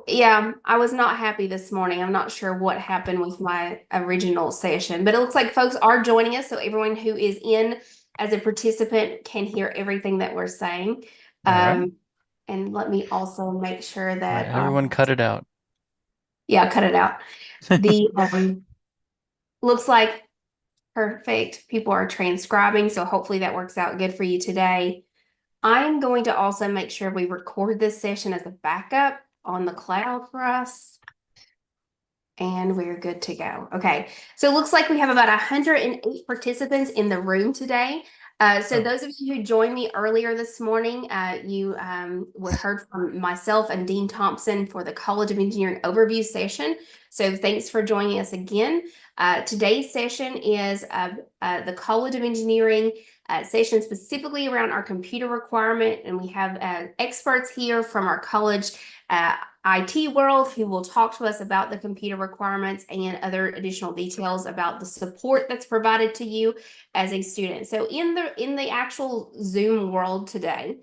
Yeah, I was not happy this morning. I'm not sure what happened with my original session, but it looks like folks are joining us. So everyone who is in as a participant can hear everything that we're saying. All right. Um, and let me also make sure All right. that, Everyone cut it out. yeah, cut it out. The looks like perfect. People are transcribing, so hopefully that works out good for you today. I'm going to also make sure we record this session as a backup on the cloud for us. And we're good to go. Okay, so it looks like we have about 108 participants in the room today. So Oh, those of you who joined me earlier this morning, you were heard from myself and Dean Thompson for the College of Engineering overview session. So thanks for joining us again. Today's session is the College of Engineering session specifically around our computer requirement, and we have experts here from our college IT world who will talk to us about the computer requirements and other additional details about the support that's provided to you as a student. So in the actual Zoom world today,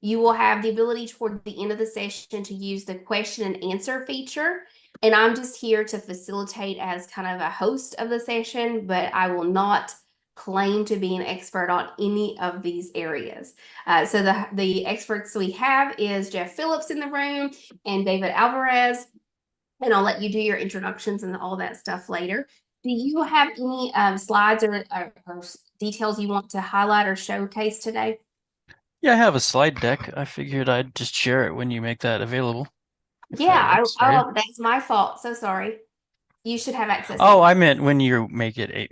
you will have the ability toward the end of the session to use the question and answer feature. And I'm just here to facilitate as kind of a host of the session, but I will not claim to be an expert on any of these areas. So the experts we have is Jeff Phillips in the room and David Alvarez, and I'll let you do your introductions and all that stuff later. Do you have any slides or details you want to highlight or showcase today? yeah, I have a slide deck. I figured I'd just share it when you make that available, if that Yeah, works for you. that's my fault. So sorry. You should have access Oh, now. I meant when you make it.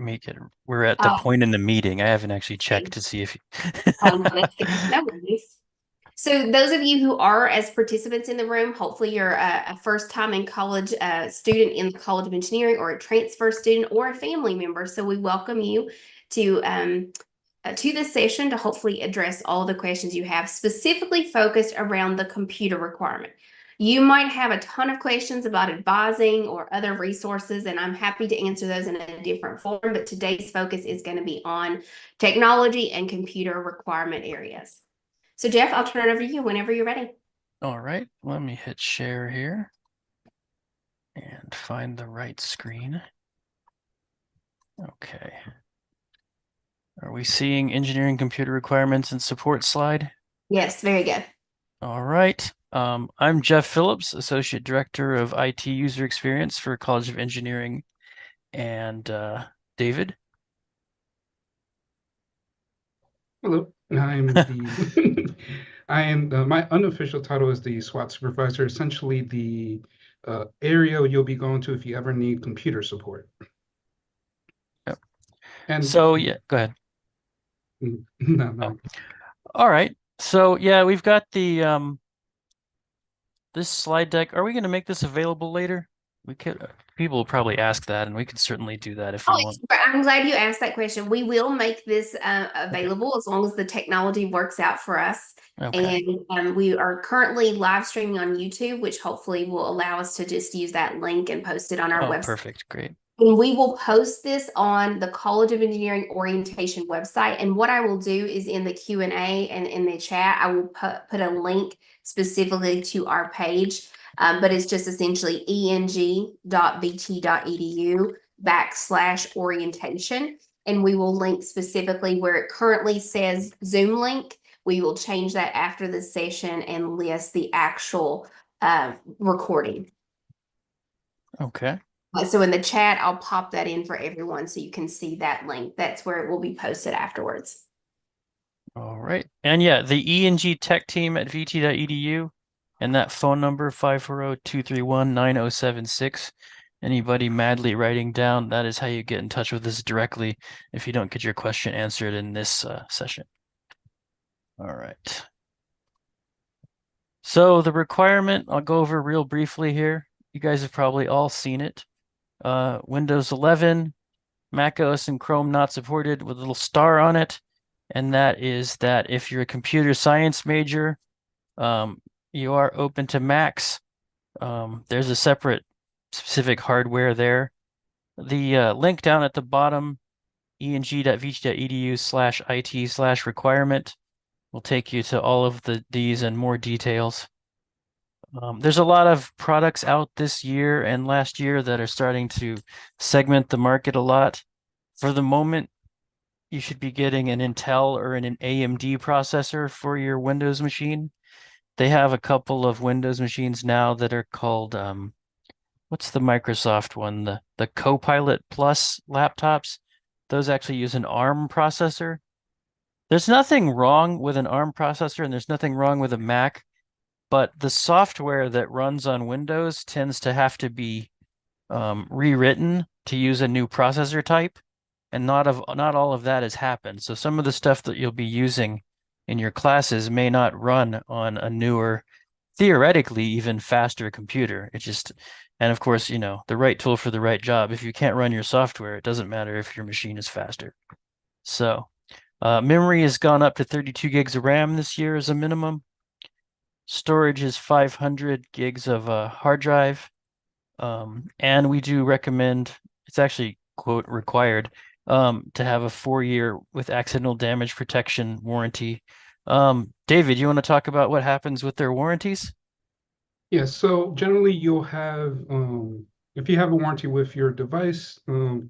We're at the Oh, point in the meeting. I haven't actually checked okay. to see if Oh, no, that's good. No worries. So those of you who are as participants in the room, hopefully you're a first time in college student in the College of Engineering or a transfer student or a family member. So we welcome you to this session to hopefully address all the questions you have, specifically focused around the computer requirement. You might have a ton of questions about advising or other resources, and I'm happy to answer those in a different form, but today's focus is going to be on technology and computer requirement areas. So Jeff, I'll turn it over to you whenever you're ready. All right, let me hit share here and find the right screen. Okay. Are we seeing engineering computer requirements and support slide? Yes, very good. All right. I'm Jeff Phillips, Associate Director of IT User Experience for College of Engineering, and David. Hello, I'm the I am my unofficial title is the SWAT supervisor, essentially the area you'll be going to if you ever need computer support. Yep. And So yeah, go ahead. no, Oh, no, all right. So yeah, we've got the this slide deck. Are we going to make this available later? We could. People will probably ask that, and we could certainly do that if we Oh, want. I'm glad you asked that question. We will make this Okay. available as long as the technology works out for us. Okay. And we are currently live streaming on YouTube, which hopefully will allow us to just use that link and post it on our Oh, website. perfect. Great. And we will post this on the College of Engineering orientation website. And what I will do is in the Q&A and in the chat, I will put a link specifically to our page. But it's just essentially eng.bt.edu/orientation. And we will link specifically where it currently says Zoom link. We will change that after the session and list the actual recording. Okay. So in the chat, I'll pop that in for everyone so you can see that link. That's where it will be posted afterwards. All right. And yeah, the ENG tech team at vt.edu and that phone number 540-231-9076. Anybody madly writing down, that is how you get in touch with us directly if you don't get your question answered in this session. All right. So the requirement, I'll go over real briefly here. You guys have probably all seen it. Windows 11, Mac OS and Chrome not supported with a little star on it. And that is that if you're a computer science major, you are open to Macs. There's a separate specific hardware there. The link down at the bottom, eng.vt.edu/it/requirement will take you to all of these and more details. There's a lot of products out this year and last year that are starting to segment the market a lot. For the moment, you should be getting an Intel or an AMD processor for your Windows machine. They have a couple of Windows machines now that are called what's the Microsoft one? The Copilot Plus laptops. Those actually use an ARM processor. There's nothing wrong with an ARM processor and there's nothing wrong with a Mac, but the software that runs on Windows tends to have to be rewritten to use a new processor type, and not all of that has happened. So some of the stuff that you'll be using in your classes may not run on a newer, theoretically even faster computer. And of course, the right tool for the right job. If you can't run your software, it doesn't matter if your machine is faster. So memory has gone up to 32 gigs of RAM this year as a minimum. Storage is 500 gigs of hard drive. And we do recommend, it's actually, quote, required, to have a 4-year with accidental damage protection warranty. David, you want to talk about what happens with their warranties? Yeah, so generally you'll have, if you have a warranty with your device,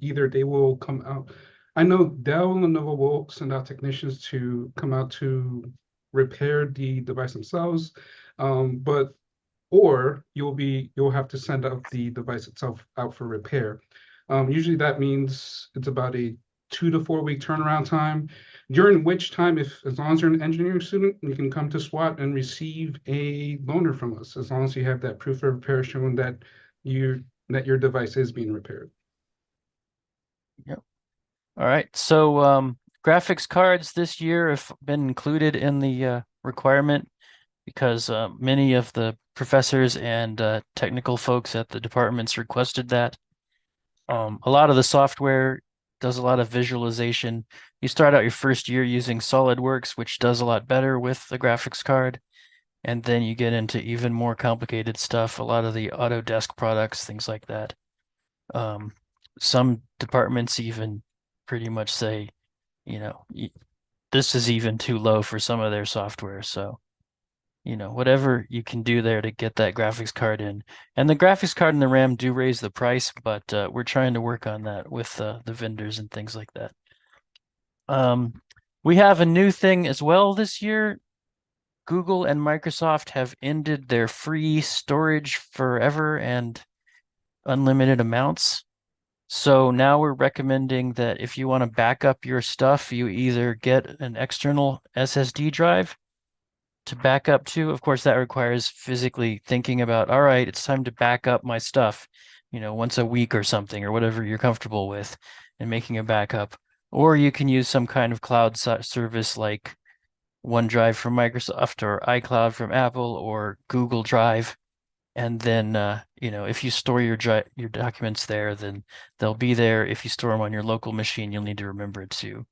either they will come out. I know Dell and Lenovo will send out technicians to come out to repair the device themselves, or you'll have to send out the device itself out for repair. Usually that means it's about a 2 to 4 week turnaround time, during which time, as long as you're an engineering student, you can come to SWAT and receive a loaner from us, as long as you have that proof of repair showing that your device is being repaired. Yep. All right. So graphics cards this year have been included in the requirement because many of the professors and technical folks at the departments requested that. A lot of the software does a lot of visualization. You start out your first year using SolidWorks, which does a lot better with the graphics card. And then you get into even more complicated stuff, a lot of the Autodesk products, things like that. Some departments even pretty much say, this is even too low for some of their software. So, whatever you can do there to get that graphics card in. And the graphics card and the RAM do raise the price, but we're trying to work on that with the vendors and things like that. We have a new thing as well this year. Google and Microsoft have ended their free storage forever and unlimited amounts. So now we're recommending that if you want to back up your stuff, you either get an external SSD drive to back up to. Of course, that requires physically thinking about, all right, it's time to back up my stuff, once a week or something, or whatever you're comfortable with, and making a backup. Or you can use some kind of cloud service like OneDrive from Microsoft or iCloud from Apple or Google Drive. And then, if you store your documents there, then they'll be there. If you store them on your local machine, you'll need to remember to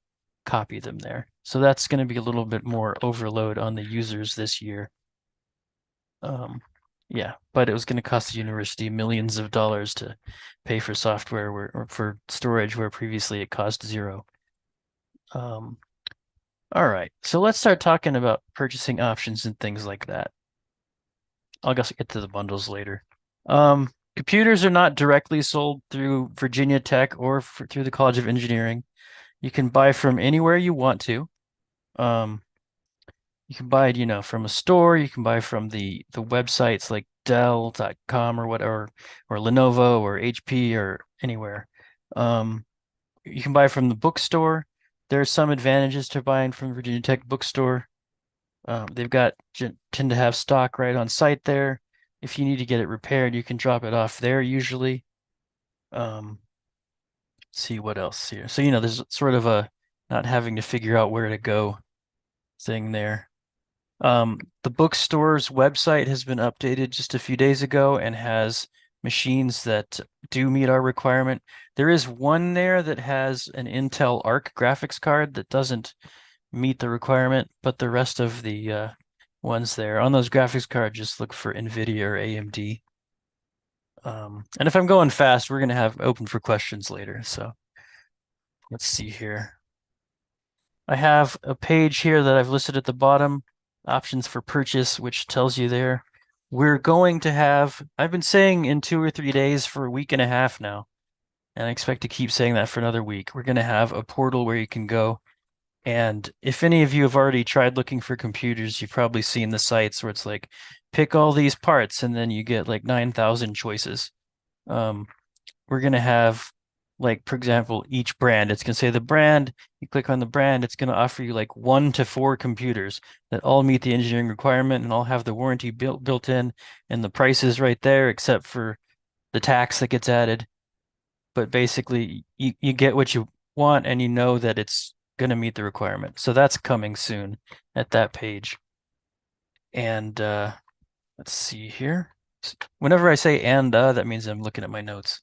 copy them there. So that's going to be a little bit more overload on the users this year. Yeah, but it was going to cost the university millions of dollars to pay for software or for storage where previously it cost $0. All right, so let's start talking about purchasing options and things like that. I'll just get to the bundles later. Computers are not directly sold through Virginia Tech or through the College of Engineering. You can buy from anywhere you want to. You can buy it, from a store. You can buy from the websites like Dell.com or whatever, or Lenovo or HP or anywhere. You can buy from the bookstore. There are some advantages to buying from Virginia Tech bookstore. They've tend to have stock right on site there. If you need to get it repaired, you can drop it off there usually. Let's see what else here. So, there's sort of a not having to figure out where to go thing there. The bookstore's website has been updated just a few days ago and has machines that do meet our requirement. There is one there that has an Intel Arc graphics card that doesn't meet the requirement, but the rest of the ones there on those graphics cards just look for NVIDIA or AMD. And if I'm going fast, we're going to have open for questions later. So let's see here. I have a page here that I've listed at the bottom, options for purchase, which tells you there. we're going to have, I've been saying in 2 or 3 days for a week and a half now, and I expect to keep saying that for another week. We're going to have a portal where you can go. And if any of you have already tried looking for computers, you've probably seen the sites where it's like, pick all these parts, and then you get like 9,000 choices. We're going to have, like, for example, each brand. It's going to say the brand. You click on the brand, it's going to offer you like 1 to 4 computers that all meet the engineering requirement and all have the warranty built in, and the price is right there, except for the tax that gets added. But basically, you get what you want, and you know that it's going to meet the requirement. So that's coming soon at that page. And let's see here. Whenever I say that means I'm looking at my notes.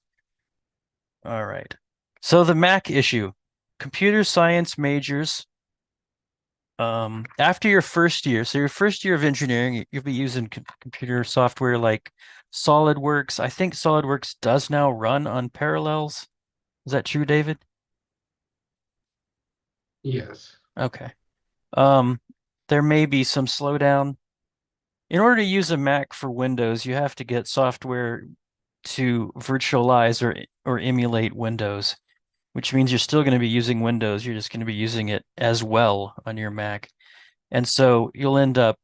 All right. So the Mac issue, computer science majors, after your first year, so your first year of engineering, you'll be using computer software like SolidWorks. I think SolidWorks does now run on Parallels. Is that true, David? Yes. Okay. There may be some slowdown. In order to use a Mac for Windows, you have to get software to virtualize or emulate Windows, which means you're still going to be using Windows. You're just going to be using it as well on your Mac. And so you'll end up,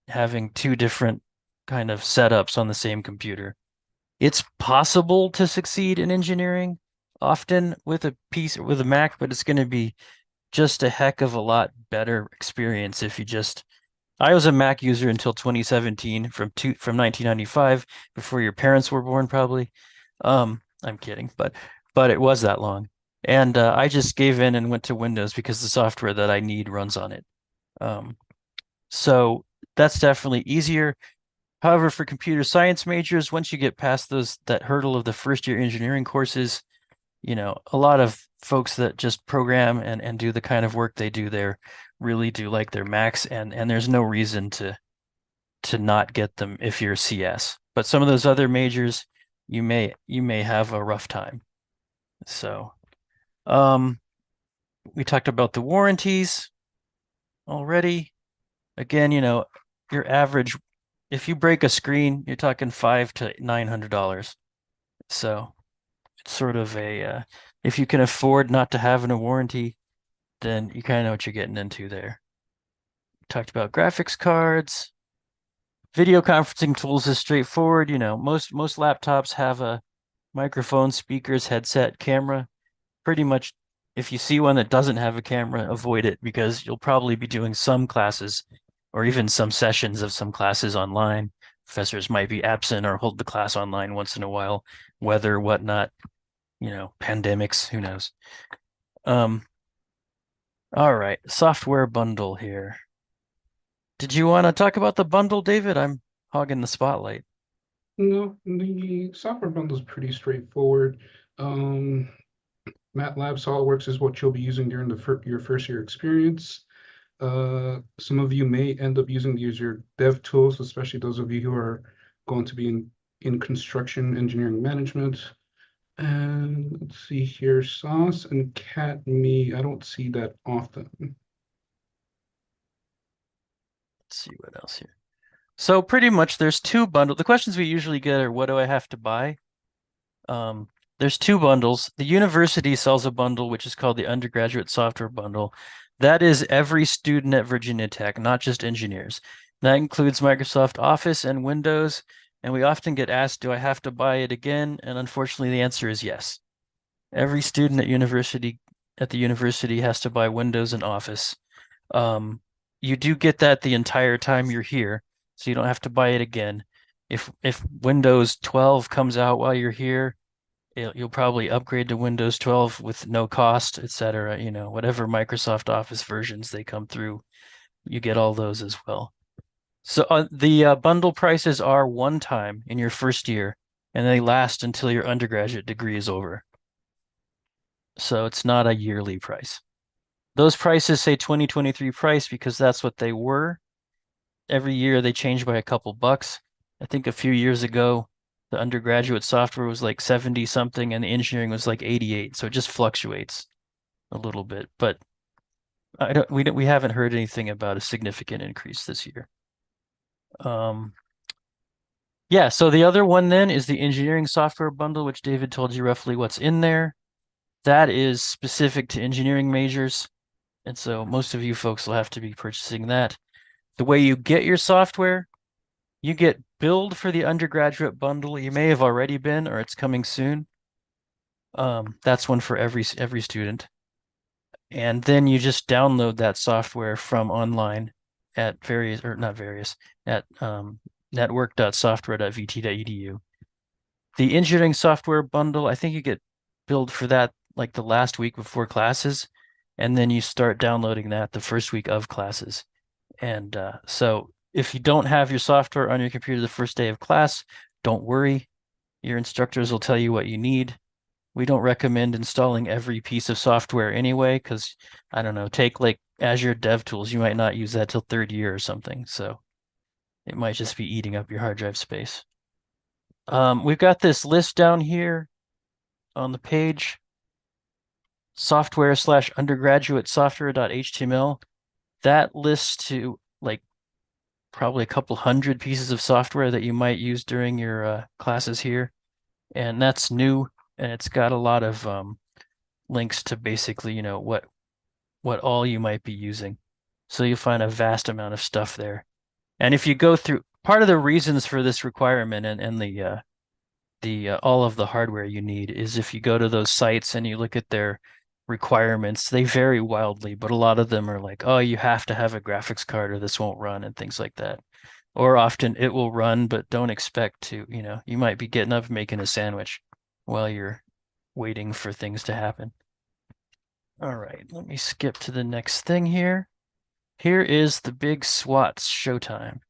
having 2 different kind of setups on the same computer. It's possible to succeed in engineering often with a Mac, but it's going to be just a heck of a lot better experience if you just I was a Mac user until 2017 from 1995, before your parents were born, probably. I'm kidding, but it was that long. And I just gave in and went to Windows because the software that I need runs on it. So that's definitely easier. However, for computer science majors, once you get past that hurdle of the first year engineering courses, a lot of folks that just program and do the kind of work they do there really do like their Macs, and there's no reason to not get them if you're CS. But some of those other majors, you may have a rough time. So, we talked about the warranties already. Again, your average, if you break a screen, you're talking $500 to $900. So it's sort of if you can afford not to have a warranty, then you kind of know what you're getting into there. Talked about graphics cards. Video conferencing tools is straightforward. Most laptops have a microphone, speakers, headset, camera. Pretty much, if you see one that doesn't have a camera, avoid it, because you'll probably be doing some classes or even some sessions of some classes online. Professors might be absent or hold the class online once in a while, weather, whatnot, pandemics, who knows. All right, software bundle here. Did you want to talk about the bundle, David? I'm hogging the spotlight. No, the software bundle is pretty straightforward. MATLAB SolidWorks is what you'll be using during your first year experience. Some of you may end up using these your dev tools, especially those of you who are going to be in construction engineering management. And let's see here, SAS and CATME, I don't see that often. Let's see what else here. So pretty much there's 2 bundles. The questions we usually get are, what do I have to buy? There's 2 bundles. The university sells a bundle, which is called the undergraduate software bundle. That is every student at Virginia Tech, not just engineers. That includes Microsoft Office and Windows. And we often get asked, do I have to buy it again? And unfortunately, the answer is yes. Every student at the university has to buy Windows and Office. You do get that the entire time you're here, so you don't have to buy it again. If Windows 12 comes out while you're here, you'll probably upgrade to Windows 12 with no cost, etc. Whatever Microsoft Office versions they come through, you get all those as well. So the bundle prices are one time in your first year, and they last until your undergraduate degree is over. So it's not a yearly price. Those prices say 2023 price because that's what they were. Every year they change by a couple bucks. I think a few years ago, the undergraduate software was like 70 something and the engineering was like 88. So it just fluctuates a little bit, but we haven't heard anything about a significant increase this year. Yeah, so the other one then is the engineering software bundle, which David told you roughly what's in there. That is specific to engineering majors. And so most of you folks will have to be purchasing that. The way you get your software, you get billed for the undergraduate bundle. You may have already been, or it's coming soon. That's one for every student. And then you just download that software from online at various, or not various, at network.software.vt.edu. The engineering software bundle, I think you get billed for that like the last week before classes, and then you start downloading that the first week of classes. And so if you don't have your software on your computer the first day of class, don't worry. Your instructors will tell you what you need. We don't recommend installing every piece of software anyway, because I don't know, take like Azure DevTools, you might not use that till third year or something. So it might just be eating up your hard drive space. We've got this list down here on the page, software/undergraduate software.html. That lists to like probably a couple hundred pieces of software that you might use during your classes here. And that's new, and it's got a lot of links to basically, you know, what all you might be using. So you'll find a vast amount of stuff there. And if you go through, part of the reasons for this requirement and the all of the hardware you need is if you go to those sites and you look at their requirements, they vary wildly, but a lot of them are like, oh, you have to have a graphics card or this won't run and things like that. Or often it will run, but don't expect to, you know, you might be getting up making a sandwich while you're waiting for things to happen. All right, let me skip to the next thing here. Here is the big SWATs showtime.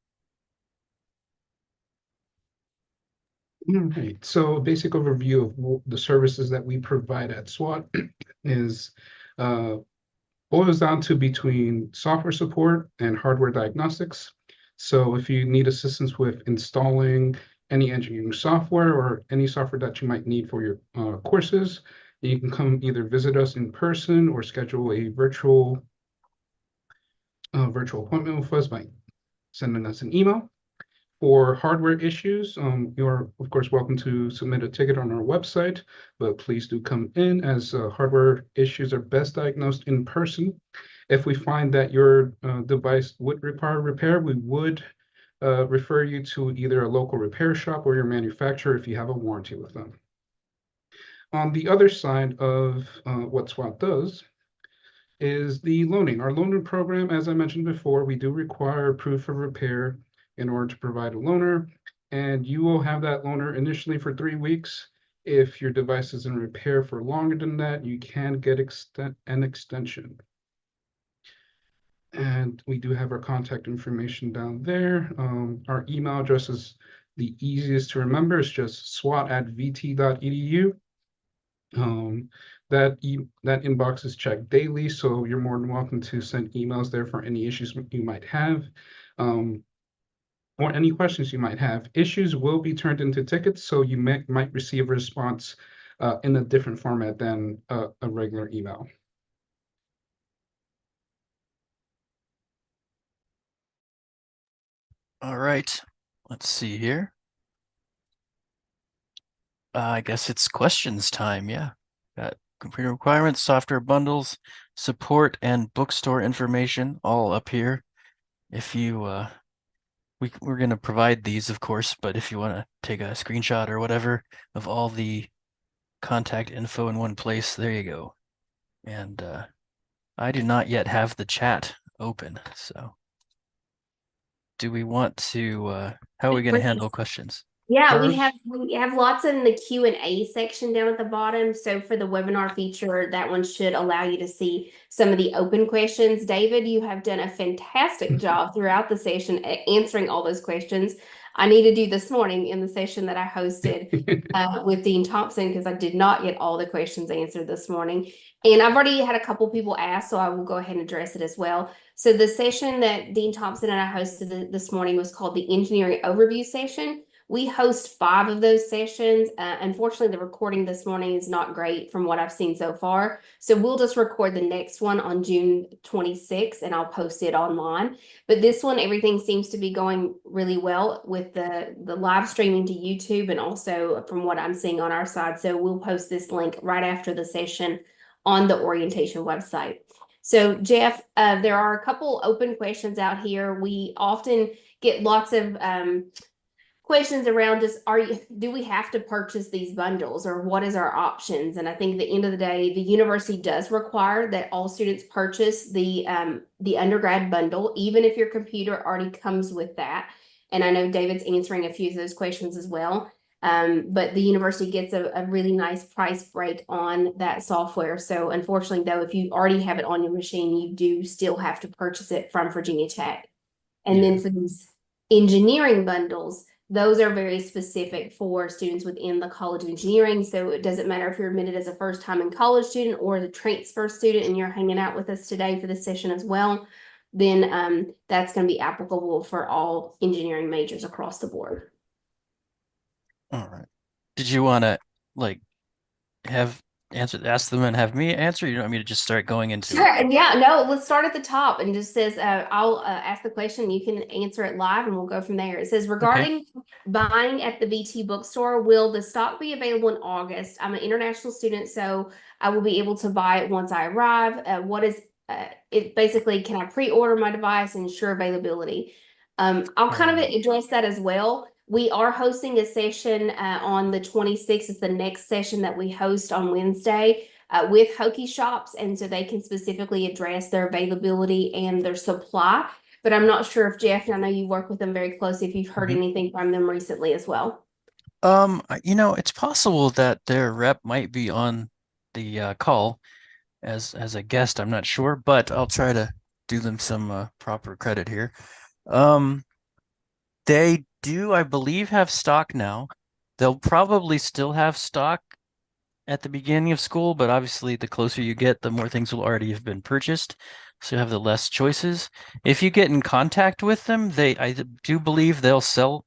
All right, so a basic overview of the services that we provide at SWAT is boils down to between software support and hardware diagnostics. So if you need assistance with installing any engineering software or any software that you might need for your courses, you can come either visit us in person or schedule a virtual appointment with us by sending us an email. For hardware issues, you're of course welcome to submit a ticket on our website, but please do come in as hardware issues are best diagnosed in person. If we find that your device would require repair, we would refer you to either a local repair shop or your manufacturer if you have a warranty with them. On the other side of what SWAT does is the loaning. Our loaner program, as I mentioned before, we do require proof of repair in order to provide a loaner, and you will have that loaner initially for 3 weeks. If your device is in repair for longer than that, you can get an extension. And we do have our contact information down there. Our email address is the easiest to remember. It's just swat@vt.edu. That inbox is checked daily, so you're more than welcome to send emails there for any issues you might have, or any questions you might have. Issues will be turned into tickets, so you might receive a response in a different format than a regular email. All right, let's see here. I guess it's questions time. Yeah, got computer requirements, software bundles, support, and bookstore information all up here. If you, we're going to provide these, of course, but if you want to take a screenshot or whatever of all the contact info in one place, there you go. And I do not yet have the chat open, so do we want to, how are we going to handle questions? Yeah, we First- have lots in the Q&A section down at the bottom. So for the webinar feature, that one should allow you to see some of the open questions. David, you have done a fantastic job throughout the session at answering all those questions. I need to do this morning in the session that I hosted with Dean Thompson because I did not get all the questions answered this morning. And I've already had a couple people ask, so I will go ahead and address it as well. So the session that Dean Thompson and I hosted this morning was called the Engineering Overview Session. We host 5 of those sessions. Unfortunately, the recording this morning is not great from what I've seen so far. So we'll just record the next one on June 26th and I'll post it online. But this one, everything seems to be going really well with the live streaming to YouTube and also from what I'm seeing on our side. So we'll post this link right after the session on the orientation website. So Jeff, there are a couple open questions out here. We often get lots of questions around just do we have to purchase these bundles or what is our options? And I think at the end of the day, the university does require that all students purchase the undergrad bundle, even if your computer already comes with that. And I know David's answering a few of those questions as well. But the university gets a really nice price break on that software. So unfortunately, though, if you already have it on your machine, you do still have to purchase it from Virginia Tech. And then for these engineering bundles, those are very specific for students within the College of Engineering. So it doesn't matter if you're admitted as a first-time in college student or the transfer student and you're hanging out with us today for this session as well, then that's going to be applicable for all engineering majors across the board. All right. Did you want to like ask them and have me answer? You don't want me to just start going into Sure. And yeah, no, let's start at the top and just says, I'll ask the question. You can answer it live and we'll go from there. It says, regarding buying at the VT bookstore, will the stock be available in August? I'm an international student, so I will be able to buy it once I arrive. What is it basically, can I pre-order my device and ensure availability? I'll kind of address that as well. We are hosting a session on the 26th. It's the next session that we host on Wednesday with Hokie Shops. And so they can specifically address their availability and their supply. But I'm not sure if Jeff, and I know you work with them very closely, if you've heard anything from them recently as well. It's possible that their rep might be on the call as a guest. I'm not sure, but I'll try to do them some proper credit here. They do, I believe, have stock now. They'll probably still have stock at the beginning of school, but obviously the closer you get, the more things will already have been purchased. So you have the less choices. If you get in contact with them, I do believe they'll sell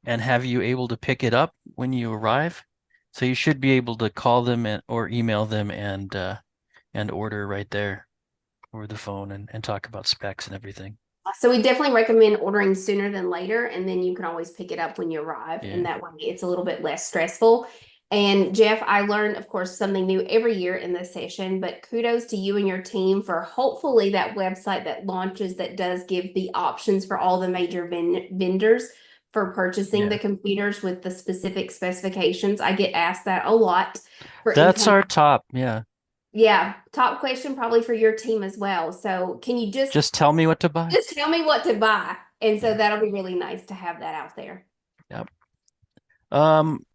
and have you able to pick it up when you arrive. So you should be able to call them or email them and order right there over the phone and talk about specs and everything. So we definitely recommend ordering sooner than later, and then you can always pick it up when you arrive, and that way it's a little bit less stressful. And Jeff, I learned, of course, something new every year in this session, but kudos to you and your team for hopefully that website that launches that does give the options for all the major vendors for purchasing the computers with the specific specifications. I get asked that a lot. That's our top, Yeah, top question probably for your team as well. So can you just tell me what to buy? Just tell me what to buy. And so that'll be really nice to have that out there. Yep.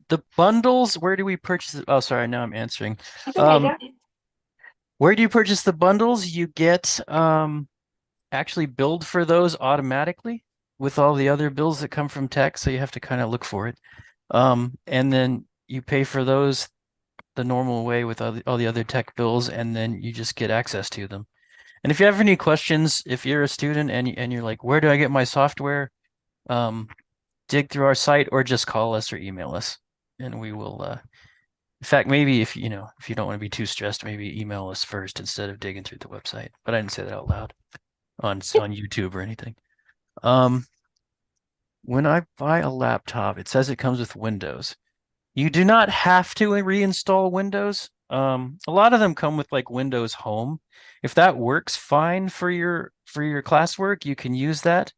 The bundles, where do we purchase it? Oh, sorry, now I'm answering. Where do you purchase the bundles? You get actually billed for those automatically with all the other bills that come from tech, so you have to kind of look for it. And then you pay for those the normal way with all the other tech bills, and then you just get access to them. And if you have any questions, if you're a student and you're like, where do I get my software? Dig through our site or just call us or email us, and we will. In fact, maybe if you don't want to be too stressed, maybe email us first instead of digging through the website. But I didn't say that out loud on YouTube or anything. When I buy a laptop, it says it comes with Windows. You do not have to reinstall Windows. A lot of them come with like Windows Home. If that works fine for your classwork, you can use that.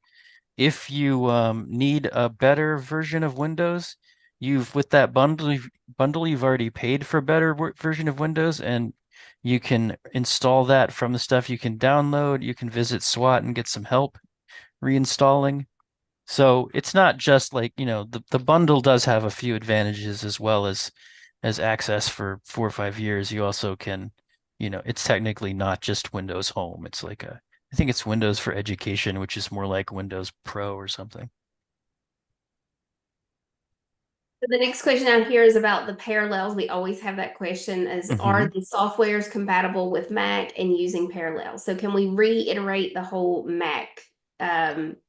If you need a better version of Windows, with that bundle you've already paid for a better version of Windows, and you can install that from the stuff you can download. You can visit SWAT and get some help reinstalling. So it's not just like, the bundle does have a few advantages as well as access for 4 or 5 years. You also can, it's technically not just Windows Home. It's like I think it's Windows for Education, which is more like Windows Pro or something. So the next question out here is about the parallels. We always have that question are the softwares compatible with Mac and using Parallels? So can we reiterate the whole Mac advice?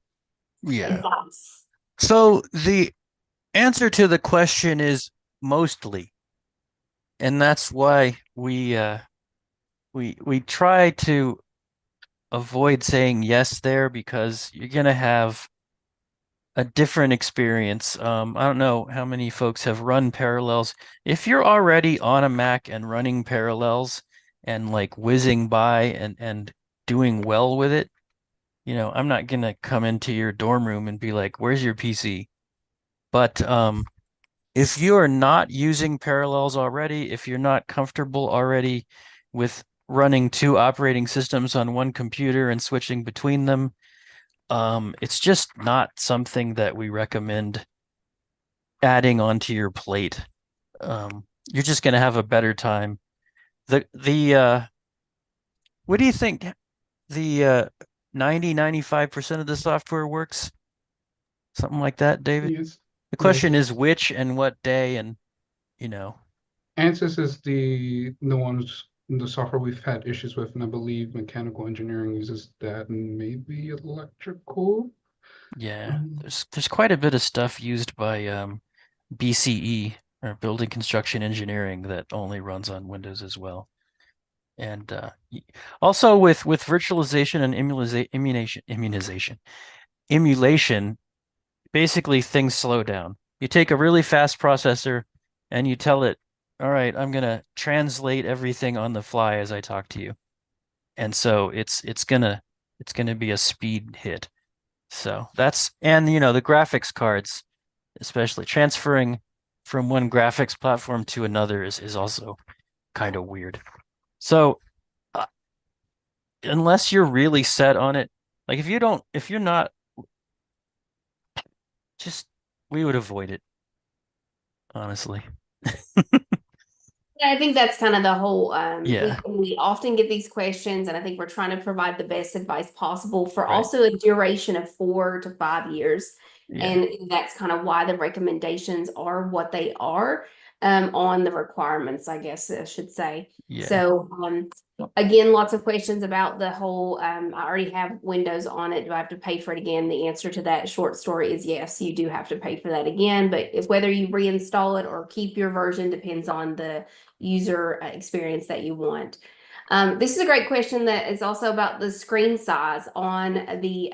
So the answer to the question is mostly, and that's why we try to avoid saying yes there because you're gonna have a different experience. I don't know how many folks have run Parallels. If you're already on a Mac and running Parallels and like whizzing by and doing well with it, I'm not gonna come into your dorm room and be like, "Where's your PC?" But if you are not using Parallels already, if you're not comfortable already with running two operating systems on one computer and switching between them, it's just not something that we recommend adding onto your plate. You're just gonna have a better time. The what do you think the 90-95% of the software works? Something like that, David? Yes. The Yes. question is which and what day and you know. ANSYS is the software we've had issues with, and I believe mechanical engineering uses that and maybe electrical. Yeah, there's quite a bit of stuff used by BCE or Building Construction Engineering that only runs on Windows as well. And also with virtualization and emulation, basically things slow down. You take a really fast processor and you tell it, all right, I'm gonna translate everything on the fly as I talk to you. And so it's gonna be a speed hit. So that's and the graphics cards, especially transferring from one graphics platform to another is also kind of weird. So unless you're really set on it, like if you're not, just we would avoid it, honestly. Yeah, I think that's kind of the whole, Yeah, we often get these questions, and I think we're trying to provide the best advice possible for right. also a duration of 4 to 5 years. Yeah, And that's kind of why the recommendations are what they are, on the requirements, I guess I should say. yeah. So, again, lots of questions about the whole, I already have Windows on it. Do I have to pay for it again? The answer to that short story is yes, you do have to pay for that again, but if whether you reinstall it or keep your version depends on the user experience that you want. This is a great question that is also about the screen size on the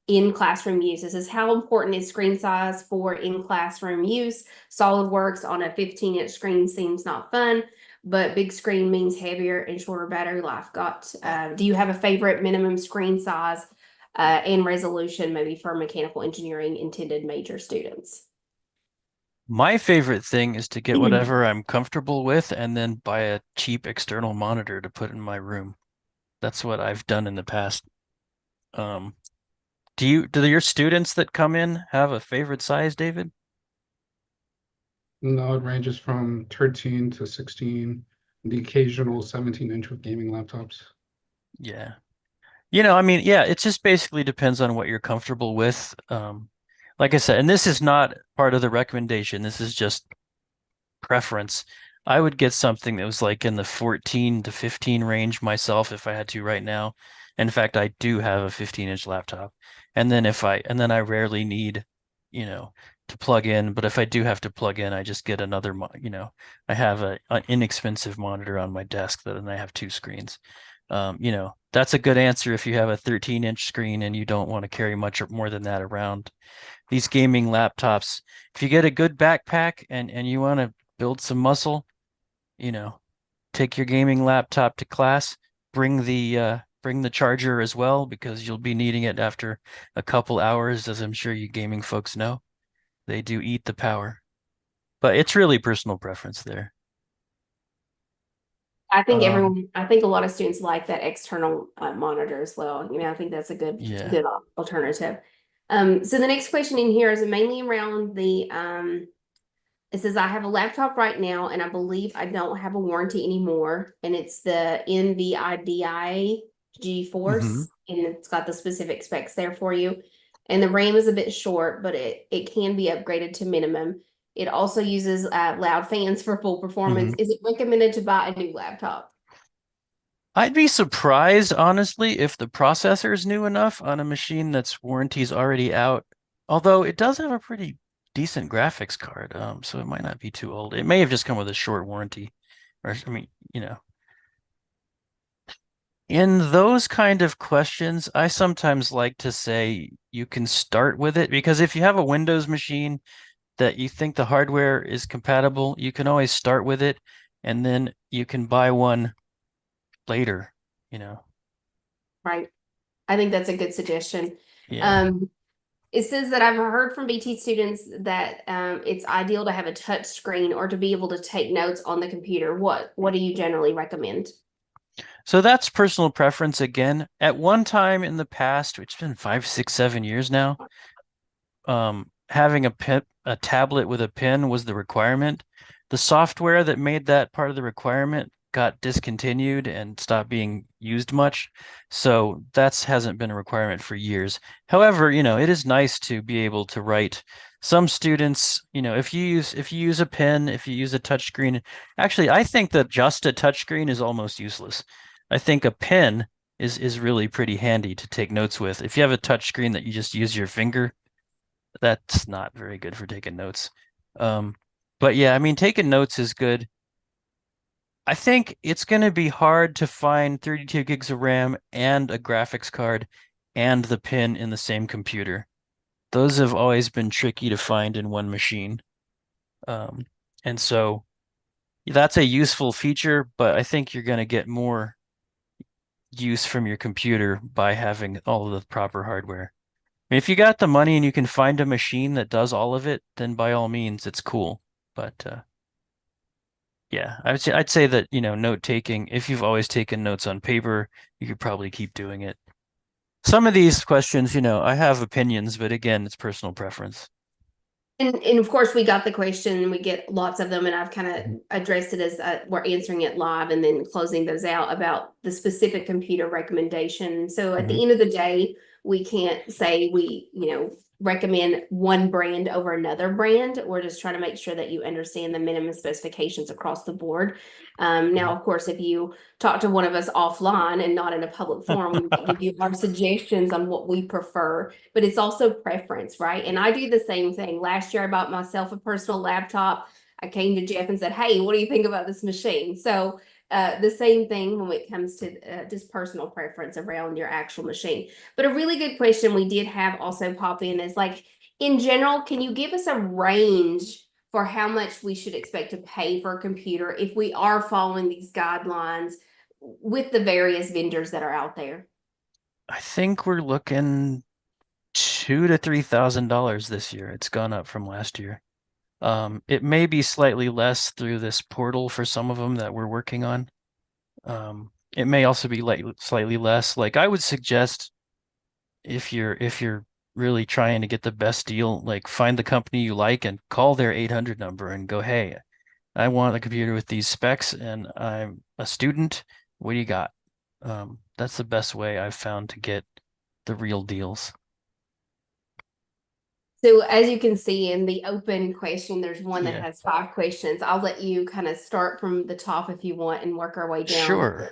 in classroom use. This is how important is screen size for in classroom use? SolidWorks on a 15-inch screen seems not fun, but big screen means heavier and shorter battery life. Do you have a favorite minimum screen size and resolution maybe for mechanical engineering intended major students? My favorite thing is to get whatever I'm comfortable with and then buy a cheap external monitor to put in my room. That's what I've done in the past. Um, do your students that come in have a favorite size, David? No, it ranges from 13 to 16, the occasional 17-inch with gaming laptops. Yeah. I mean, yeah, it just basically depends on what you're comfortable with. Like I said, and this is not part of the recommendation. This is just preference. I would get something that was like in the 14 to 15 range myself if I had to right now. In fact, I do have a 15-inch laptop. And then I rarely need, to plug in, but if I do have to plug in, I just get another, I have an inexpensive monitor on my desk that then I have two screens. That's a good answer if you have a 13-inch screen and you don't want to carry much more than that around. These gaming laptops, if you get a good backpack and you want to build some muscle, you know, take your gaming laptop to class, bring the charger as well because you'll be needing it after a couple hours, as I'm sure you gaming folks know. They do eat the power. But it's really personal preference there. I think a lot of students like that external monitor as well. I think that's a Yeah. good alternative. So the next question in here is mainly around it says, I have a laptop right now, and I believe I don't have a warranty anymore. And it's the NVIDIA GeForce, and it's got the specific specs there for you. And the RAM is a bit short, but it can be upgraded to minimum. It also uses loud fans for full performance. Is it recommended to buy a new laptop? I'd be surprised, honestly, if the processor is new enough on a machine that's warranty's already out Although it does have a pretty decent graphics card, so it might not be too old. It may have just come with a short warranty, or I mean, in those kind of questions, I sometimes like to say you can start with it because if you have a Windows machine that you think the hardware is compatible, you can always start with it and then you can buy one later, you know. Right. I think that's a good suggestion. Yeah. It says that I've heard from BT students that it's ideal to have a touch screen or to be able to take notes on the computer. What do you generally recommend? So that's personal preference again. At one time in the past, which has been 5, 6, 7 years now, having a tablet with a pen was the requirement. The software that made that part of the requirement got discontinued and stopped being used much. So that's hasn't been a requirement for years. However, it is nice to be able to write. Some students, if you use a pen, if you use a touchscreen, actually, I think that just a touchscreen is almost useless. I think a pen is really pretty handy to take notes with. If you have a touchscreen that you just use your finger, that's not very good for taking notes. But yeah, I mean, taking notes is good. I think it's going to be hard to find 32 gigs of RAM and a graphics card and the pin in the same computer. Those have always been tricky to find in one machine. And so that's a useful feature, but I think you're going to get more use from your computer by having all of the proper hardware. If you got the money and you can find a machine that does all of it, then by all means, it's cool. But yeah, I'd say that, note taking, if you've always taken notes on paper, you could probably keep doing it. Some of these questions, I have opinions, but again, it's personal preference. And of course, we got the question, we get lots of them, and I've kind of addressed it as we're answering it live and then closing those out about the specific computer recommendation. So at the end of the day, we can't say we, recommend one brand over another brand. We're just trying to make sure that you understand the minimum specifications across the board. Now, of course, if you talk to one of us offline and not in a public forum, we might give you our suggestions on what we prefer, but it's also preference, right? And I do the same thing. Last year, I bought myself a personal laptop. I came to Jeff and said, "Hey, what do you think about this machine?" So the same thing when it comes to just personal preference around your actual machine. But a really good question we did have also pop in is like, in general, can you give us a range for how much we should expect to pay for a computer if we are following these guidelines with the various vendors that are out there? I think we're looking $2,000 to $3,000 this year. It's gone up from last year. It may be slightly less through this portal for some of them that we're working on. It may also be slightly less. Like I would suggest if you're really trying to get the best deal, like find the company you like and call their 800 number and go, "Hey, I want a computer with these specs and I'm a student. What do you got?" That's the best way I've found to get the real deals. So as you can see in the open question, there's one that Yeah. has 5 questions. I'll let you kind of start from the top if you want and work our way down. Sure.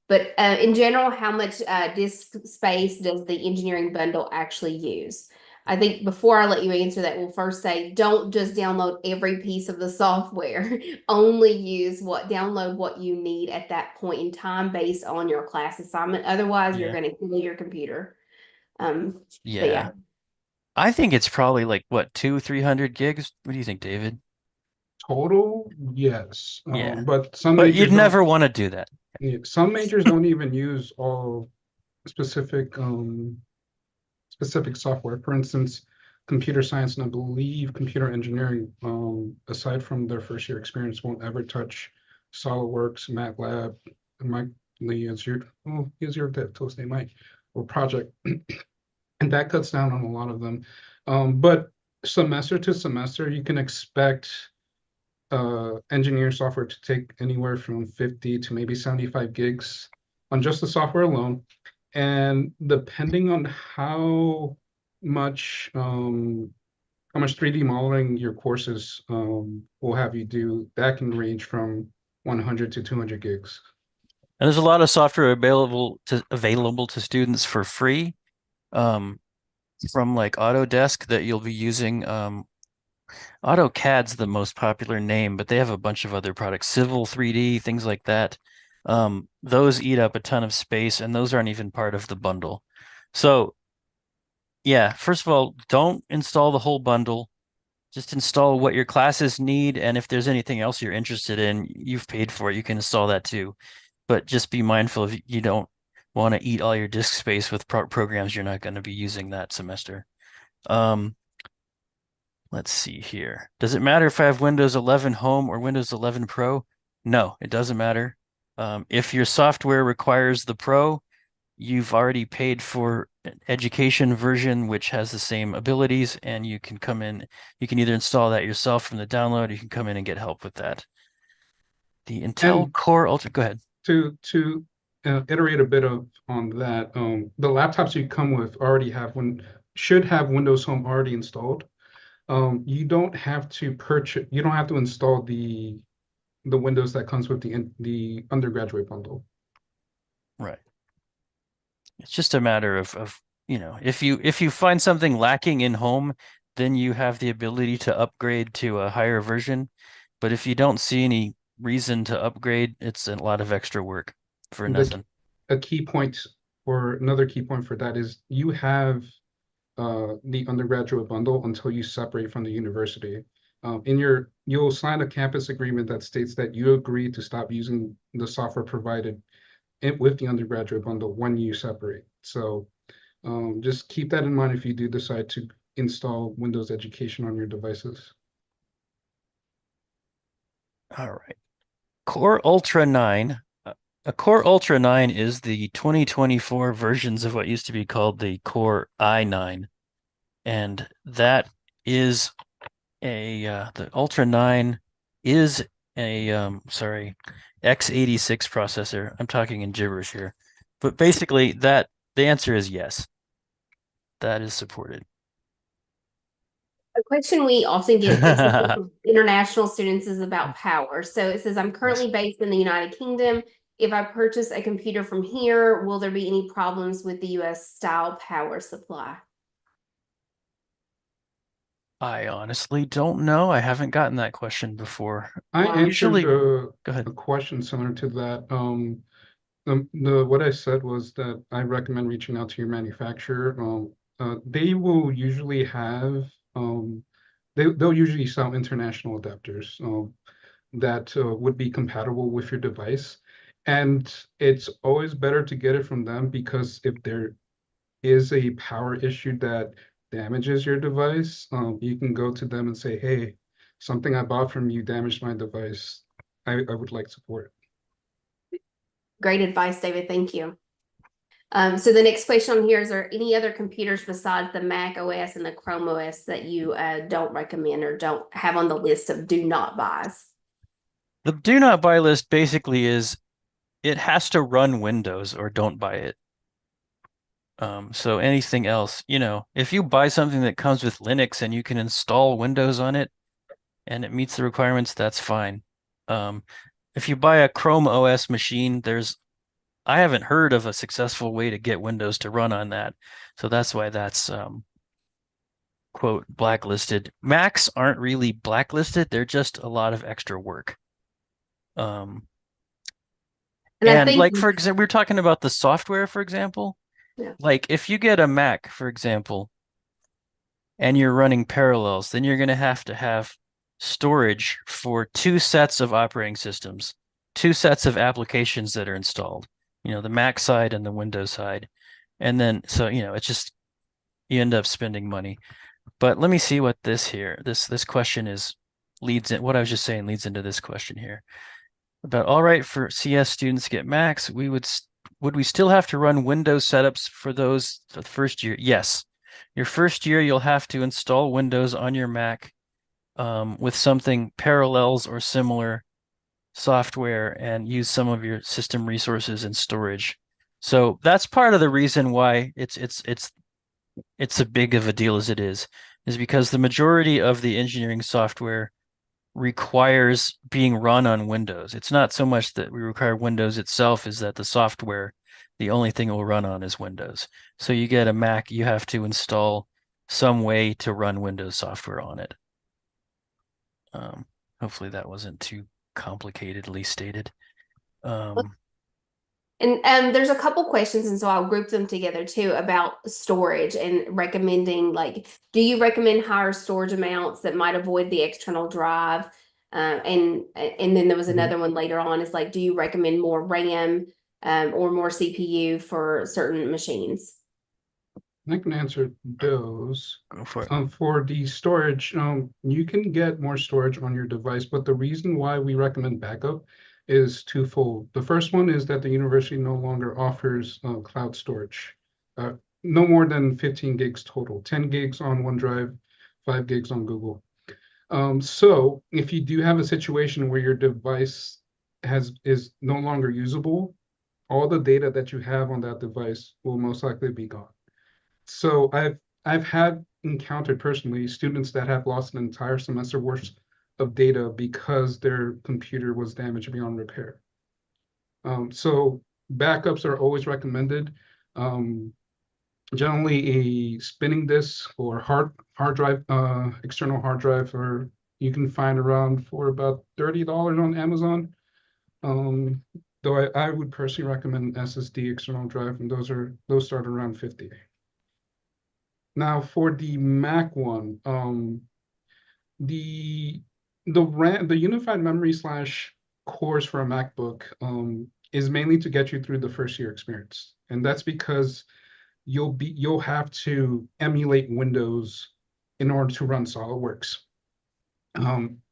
But in general, how much disk space does the engineering bundle actually use? I think before I let you answer that, we'll first say, don't just download every piece of the software. Only download what you need at that point in time based on your class assignment. Otherwise, you're Yeah. going to kill your computer. But Yeah. yeah. I think it's probably like what, 300 gigs? What do you think, David? Total, yes. Yeah. But some But majors you'd never want to do that. some majors don't even use all specific specific software. For instance, computer science and I believe computer engineering, aside from their first year experience, won't ever touch SolidWorks, MATLAB, and Mike Lee Azure. Oh, Azure DevTools they might, or Project, and that cuts down on a lot of them. But semester to semester, you can expect engineer software to take anywhere from 50 to maybe 75 gigs on just the software alone. And depending on much how much 3D modeling your courses will have you do, that can range from 100 to 200 gigs. And there's a lot of software available to students for free. from like Autodesk that you'll be using. AutoCAD's the most popular name, but they have a bunch of other products, Civil 3D, things like that. Those eat up a ton of space, and those aren't even part of the bundle. So yeah, first of all, don't install the whole bundle. Just install what your classes need, and if there's anything else you're interested in, you've paid for it, you can install that too. But just be mindful if you don't want to eat all your disk space with programs you're not going to be using that semester. Let's see here. Does it matter if I have Windows 11 Home or Windows 11 Pro? No, it doesn't matter. If your software requires the Pro, you've already paid for an education version, which has the same abilities, and you can come in, you can either install that yourself from the download, or you can come in and get help with that. The Intel And Core Ultra, go ahead. to iterate a bit on that, the laptops you come with already should have Windows Home already installed. You don't have to install the Windows that comes with the undergraduate bundle. Right. It's just a matter of if you find something lacking in Home, then you have the ability to upgrade to a higher version. But if you don't see any reason to upgrade, it's a lot of extra work for nothing. Another key point for that is you have the undergraduate bundle until you separate from the university. You'll sign a campus agreement that states that you agree to stop using the software provided with the undergraduate bundle when you separate. So just keep that in mind if you do decide to install Windows Education on your devices. All right. Core Ultra 9. A Core Ultra 9 is the 2024 versions of what used to be called the Core i9. And that is the Ultra 9 is a x86 processor. I'm talking in gibberish here. But basically the answer is yes. That is supported. A question we often get from international students is about power. So it says, I'm currently based in the United Kingdom. If I purchase a computer from here, will there be any problems with the US style power supply? I honestly don't know. I haven't gotten that question before. I answered Go ahead. a question similar to that. What I said was that I recommend reaching out to your manufacturer. They will usually have they'll usually sell international adapters that would be compatible with your device. And it's always better to get it from them, because if there is a power issue that damages your device, you can go to them and say, hey, something I bought from you damaged my device. I would like support. Great advice, David. Thank you. So the next question on here is there any other computers besides the Mac OS and the Chrome OS that you don't recommend or don't have on the list of do not buys? The do not buy list basically is it has to run Windows or don't buy it. So anything else, if you buy something that comes with Linux and you can install Windows on it and it meets the requirements, that's fine. If you buy a Chrome OS machine, I haven't heard of a successful way to get Windows to run on that. So that's why that's quote blacklisted. Macs aren't really blacklisted, they're just a lot of extra work. And like, for example, we're talking about the software, for example. Yeah. Like if you get a Mac, for example, and you're running Parallels, then you're going to have storage for 2 sets of operating systems, 2 sets of applications that are installed, the Mac side and the Windows side. And then, so, it's just, you end up spending money. But let me see what this question leads into this question here. About all right, for CS students to get Macs, would we still have to run Windows setups for those the first year? Yes. Your first year, you'll have to install Windows on your Mac with something Parallels or similar software and use some of your system resources and storage. So that's part of the reason why it's as big of a deal as it is because the majority of the engineering software requires being run on Windows. It's not so much that we require Windows itself, is that the software, the only thing it will run on is Windows. So you get a Mac, you have to install some way to run Windows software on it. Hopefully that wasn't too complicatedly stated. And there's a couple questions, and so I'll group them together too about storage and recommending, like, do you recommend higher storage amounts that might avoid the external drive? And then there was another one later on, is like, do you recommend more RAM or more CPU for certain machines? I can answer those. Go for it. For the storage, you can get more storage on your device, but the reason why we recommend backup is twofold. The first one is that the university no longer offers cloud storage. No more than 15 gigs total, 10 gigs on OneDrive, 5 gigs on Google. So if you do have a situation where your device is no longer usable, all the data that you have on that device will most likely be gone. So I've had encountered personally students that have lost an entire semester worth of data because their computer was damaged beyond repair. So backups are always recommended. Generally a spinning disk or hard drive, external hard drive, or you can find around for about $30 on Amazon. Though I would personally recommend an SSD external drive, and those start around 50. Now for the Mac one, the RAM, the unified memory / cores for a MacBook is mainly to get you through the first year experience, and that's because you'll have to emulate Windows in order to run SolidWorks.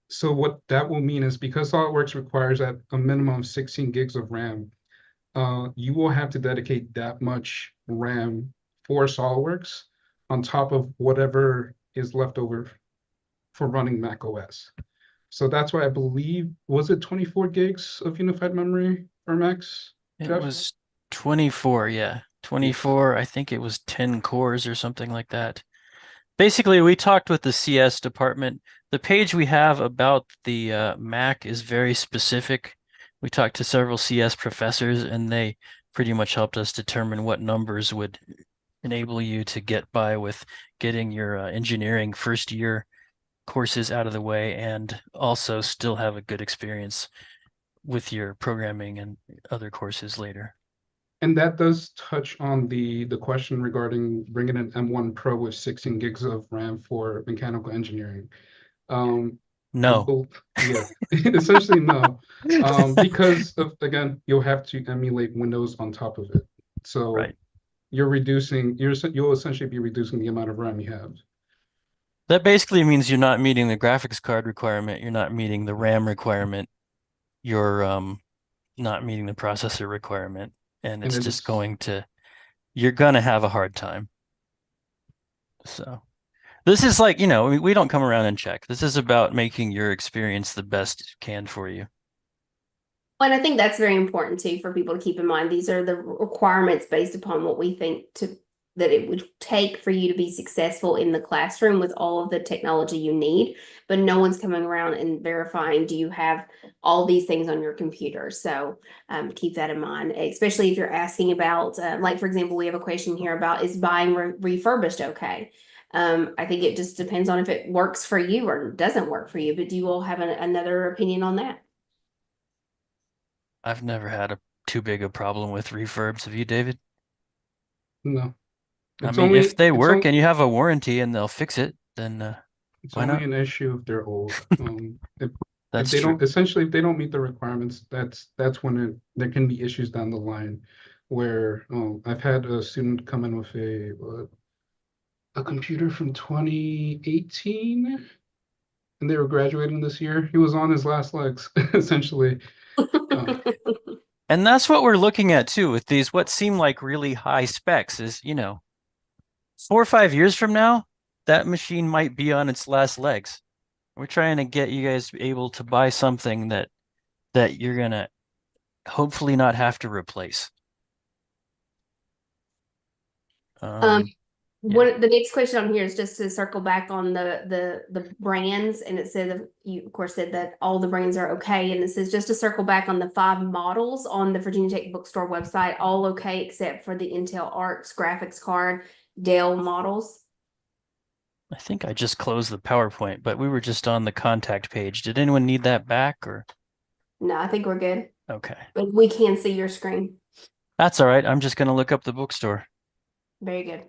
So what that will mean is, because SolidWorks requires at a minimum of 16 gigs of RAM, you will have to dedicate that much RAM for SolidWorks on top of whatever is left over for running Mac OS. So that's why I believe, was it 24 gigs of unified memory for Macs, Jeff? It was 24, yeah. 24, I think it was 10 cores or something like that. Basically, we talked with the CS department. The page we have about the Mac is very specific. We talked to several CS professors, and they pretty much helped us determine what numbers would enable you to get by with getting your engineering first year courses out of the way, and also still have a good experience with your programming and other courses later. And that does touch on the question regarding bringing an M1 Pro with 16 gigs of RAM for mechanical engineering. No. Yeah, essentially no. Because again, you'll have to emulate Windows on top of it. So Right. you'll essentially be reducing the amount of RAM you have. That basically means you're not meeting the graphics card requirement, you're not meeting the RAM requirement, you're not meeting the processor requirement, and it's just you're gonna have a hard time. So this is like, we don't come around and check. This is about making your experience the best it can for you. And I think that's very important too for people to keep in mind. These are the requirements based upon what we think that it would take for you to be successful in the classroom with all of the technology you need. But no one's coming around and verifying, do you have all these things on your computer? So keep that in mind, especially if you're asking about, like, for example, we have a question here about, is buying refurbished okay? I think it just depends on if it works for you or doesn't work for you. But do you all have another opinion on that? I've never had too big a problem with refurbs. Have you, David? No. I mean, if they work and you have a warranty and they'll fix it, then it's why only not? an issue if they're old. That's if they true. if they don't meet the requirements, that's when there can be issues down the line. Where I've had a student come in with a computer from 2018, and they were graduating this year. He was on his last legs, essentially. And that's what we're looking at too with these, what seem like really high specs is, 4 or 5 years from now, that machine might be on its last legs. We're trying to get you guys able to buy something that you're gonna hopefully not have to replace. The next question on here is just to circle back on the brands, and it said, you of course said that all the brands are okay, and it says just to circle back on the 5 models on the Virginia Tech Bookstore website, all okay except for the Intel Arcs graphics card Dell models. I think I just closed the PowerPoint, but we were just on the contact page. Did anyone need that back or? No, I think we're good, Okay. but we can see your screen. That's all right. I'm just going to look up the bookstore. Very good.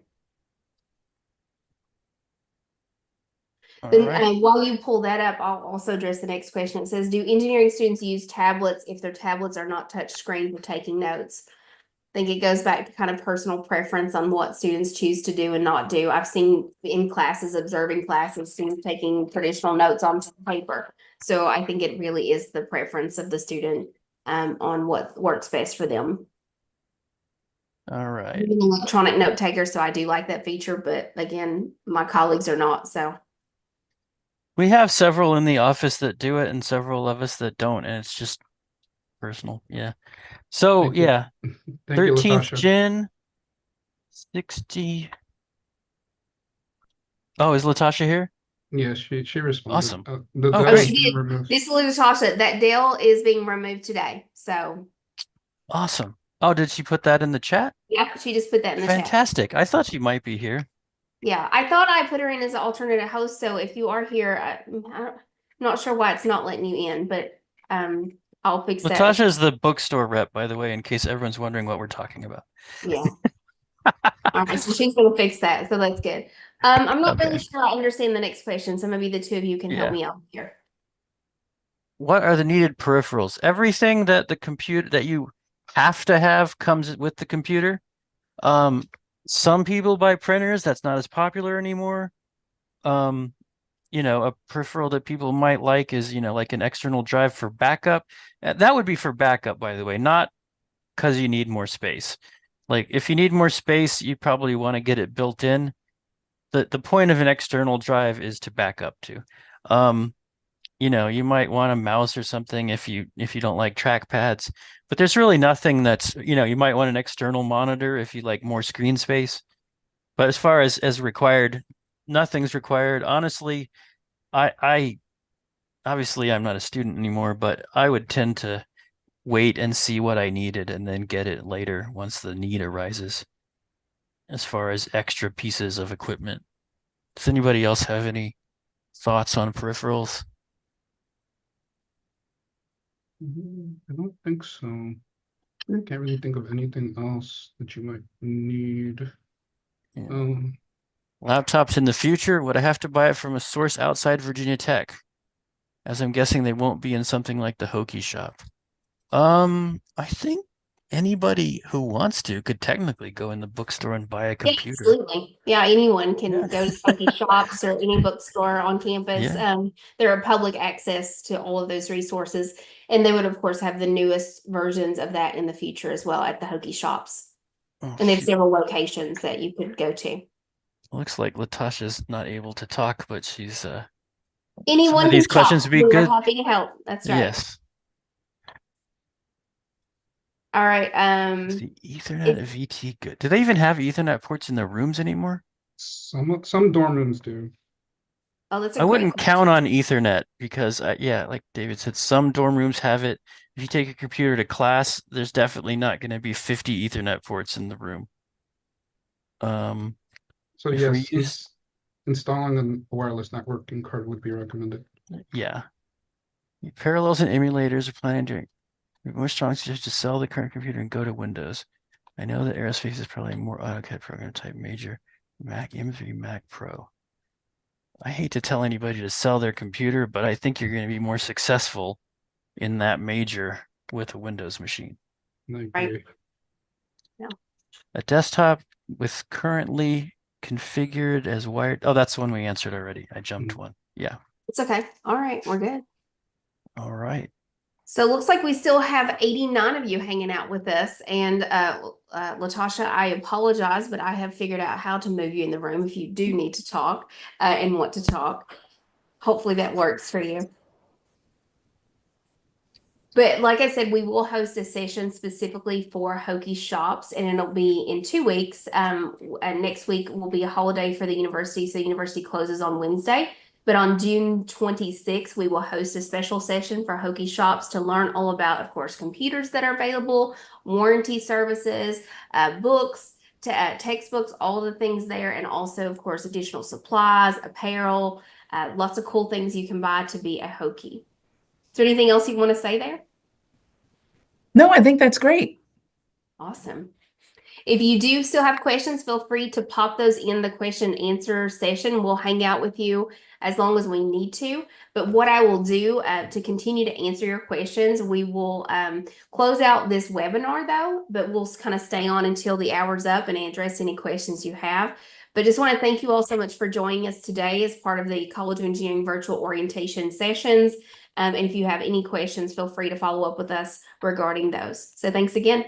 All Then right. while you pull that up, I'll also address the next question. It says, do engineering students use tablets if their tablets are not touch screen for taking notes? I think it goes back to kind of personal preference on what students choose to do and not do. I've seen in classes, observing classes, students taking traditional notes on paper. So I think it really is the preference of the student on what works best for them. All right. I'm an electronic note taker, so I do like that feature, but again, my colleagues are not, so. We have several in the office that do it and several of us that don't, and it's just personal. Yeah. So Thank you. yeah, Thank you, 13th Latasha. gen, 60. Oh, is Latasha here? Yeah, she responded. Awesome. The Oh, Dell great. is She being did. removed. This is Latasha. That Dell is being removed today. So Awesome. Oh, did she put that in the chat? yeah, she just put that in the chat. Fantastic. I thought she might be here. Yeah, I thought I put her in as an alternate host. So if you are here, I'm not sure why it's not letting you in, but I'll fix that. Latasha is the bookstore rep, by the way, in case everyone's wondering what we're talking about. Yeah. All right, so she's gonna fix that. So that's good. I'm not really Okay. sure I understand the next question. So maybe the two of you can help Yeah. me out here. What are the needed peripherals? Everything that the computer that you have to have comes with the computer. Some people buy printers. That's not as popular anymore. A peripheral that people might like is, like an external drive for backup. That would be for backup, by the way, not because you need more space. Like if you need more space, you probably want to get it built in. The point of an external drive is to back up to. You might want a mouse or something if you don't like trackpads, but there's really nothing that's, you might want an external monitor if you like more screen space. But as far as required, nothing's required. Honestly, I obviously I'm not a student anymore, but I would tend to wait and see what I needed and then get it later once the need arises as far as extra pieces of equipment. Does anybody else have any thoughts on peripherals? I don't think so. I can't really think of anything else that you might need. Yeah. Laptops in the future, would I have to buy it from a source outside Virginia Tech? As I'm guessing they won't be in something like the Hokie shop. I think anybody who wants to could technically go in the bookstore and buy a Yeah, computer. absolutely. Yeah, anyone can Yeah. go to any shops or any bookstore on campus. Yeah. There are public access to all of those resources, and they would, of course, have the newest versions of that in the future as well at the Hokie shops. Oh, And they have shoot. several locations that you could go to. Looks like Latasha's not able to talk, but she's Anyone of can these questions shop. would be We're good. happy to help. That's right. Yes. All right. Is the Ethernet VT good? Do they even have Ethernet ports in their rooms anymore? Some dorm rooms do. Oh, that's a I great wouldn't question. count on Ethernet because, like David said, some dorm rooms have it. If you take a computer to class, there's definitely not going to be 50 Ethernet ports in the room. So If we yes, use, installing a wireless networking card would be recommended. yeah, parallels and emulators are planning to. More strong suggestion to sell the current computer and go to Windows. I know that aerospace is probably more AutoCAD program type major. Mac M3, Mac Pro. I hate to tell anybody to sell their computer, but I think you're going to be more successful in that major with a Windows machine. I Right. agree. Yeah. A desktop with currently configured as wired. Oh, that's the one we answered already. I jumped one. Yeah. It's okay. All right. We're good. All right. So it looks like we still have 89 of you hanging out with us. And Latasha, I apologize, but I have figured out how to move you in the room if you do need to talk and want to talk. Hopefully that works for you. But like I said, we will host a session specifically for Hokie shops, and it'll be in 2 weeks. Next week will be a holiday for the university, so the university closes on Wednesday. But on June 26th, we will host a special session for Hokie shops to learn all about, of course, computers that are available, warranty services, books, textbooks, all the things there, and also, of course, additional supplies, apparel, lots of cool things you can buy to be a Hokie. Is there anything else you want to say there? No, I think that's great. Awesome. If you do still have questions, feel free to pop those in the question and answer session. We'll hang out with you as long as we need to. But what I will do to continue to answer your questions, we will close out this webinar though, but we'll kind of stay on until the hour's up and address any questions you have. But just want to thank you all so much for joining us today as part of the College of Engineering virtual orientation sessions. And if you have any questions, feel free to follow up with us regarding those. So thanks again.